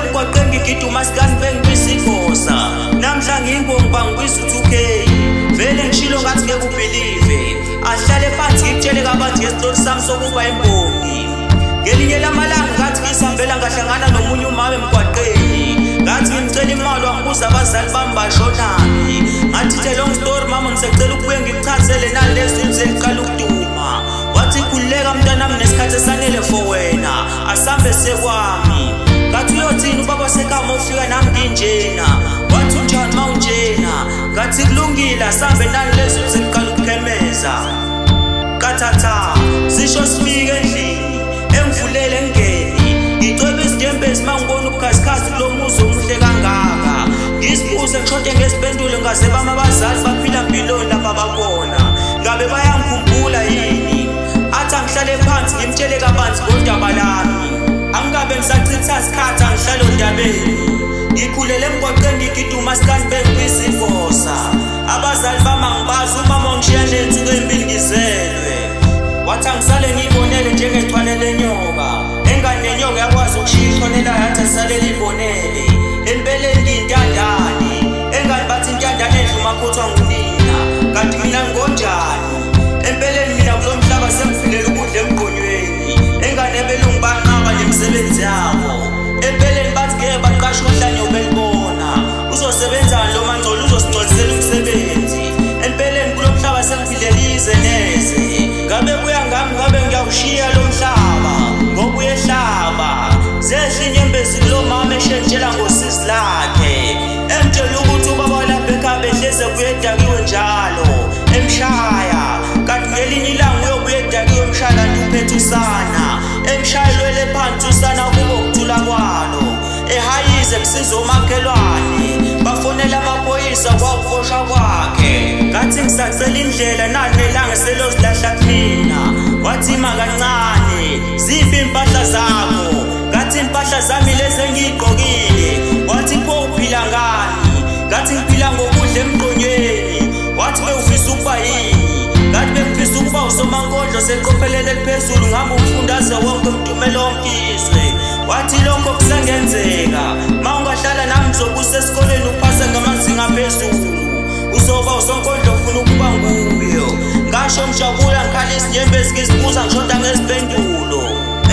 emgwaqeni ngigiduma sikani bengibisigosa namhla ngingomba ngibizwa 2K vele ngishilo ngathi ngeke ubelieve ahlale phansi ngitshele kabanzi ngestori sami sokuba imbongi ngelinye lamalanga ngathi ngisambela ngahlangana nomunye umama emgwaqeni ngathi ngimcela imali wangibuza abazali bami bashonaphi ngathi long story mama ngisecela ukubuye ngichazele nalezi eziqala ukuduma wathi khulileka mntanami nesikhathi esanele for wena asambe sekwami ngathi uyothini ubaba sekama ufika nami nginjena wathi unjani mawunjena ngathi kulungile asambe nalezi eziqala ukukhemeza kathatha sisho sifike endlini engivulele ngeni ngicwebe izinyembezi mangibona ubukhazikhazi kulo muzi omuhle kangaka ngisibuze ngishonte ngesipendulo ngaze bami abazali baphila mpilweni lapha bakhona ngabe bayangikhumbula yini athi angihlale phansi ngimtshele kabanzi ngodaba lami angabe ngisachitha isikhathi angihlale ondabeni ngikhulele emgwaqeni ngigiduma sikani bengibisigosa abazali bami angibazi umama ungishiya nensuku ezimbili ngizelwe wathi angisale ngiyibonele njengechwane nyoka engane nenyoka yakwazi ukushiya ichonela yathi asalele ibonele empeleni ngiyintandane engane bathi intandane edla umakhothwa ngunina kanti mina ngonjani empeleni mina kulo mhlaba sengifilela ukudla emgqonyweni engane belungu banqaba nemisebenzi yabo empeleni bathi ngeke baqashe uhlanye ubelibona uzosebenzana lo mangcolo uzosingcolisela umsebenzi empeleni kulo mhlaba sengifilela ize neze ngabe buya ngami ngabe ngiyawushiya lo mhlaba ngoba uyehlaba zehle inyembezi kulo mama eshetshela ngosizi lakhe emtshela ukuthi ubaba lapha ekhaya behleze kuyedakiwe njalo emshaya kanti ngelinye ilanga uyobuye edakiwe emshaya kanti uphethe usana emshayelwele phansi usana kubo ukuthula kwalo ehayize kusiza umakhelwane bafonela amaphoyisa kwawufoshwa kwakhe ngathi ngisacela indlela nali nelanga selozilahla kumina wathi ima kancane ziphi impahla zakho ngathi impahla zami lezi engiyigqokile wathi pho uphila ngani ngathi ngiphila ngokudla emgqonyweni wathi bewufisa ukuba yini ngathi bengifisa ukuba usomankondlo seqophelele eliphezulu ngihamba umfundaze wonke umdumelo wonkizwe wathi lokho kusengenzeka ma ungahlala nami ngizobusa esikoleni uphase ngamazinga aphezulu uzoba usonkondlo ufuna ukuba nguyo ngasho ngijabula ngikhala izinyembezi ngisibuza ngishoda ngezipendulo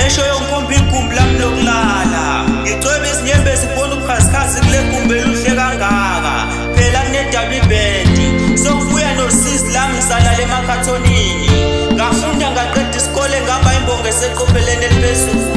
esho yonkomba igumbi lami lokulala ngicwebe izinyembezi kubona ubukhazikhazi kule gumbi eluhle kangaka phela kunedabli ibhendi sokubuya nosizi lami ngisalala emakhathonini ngafunda ngaqeda isikole ngaba imbongo eseqopheleni eliphezulu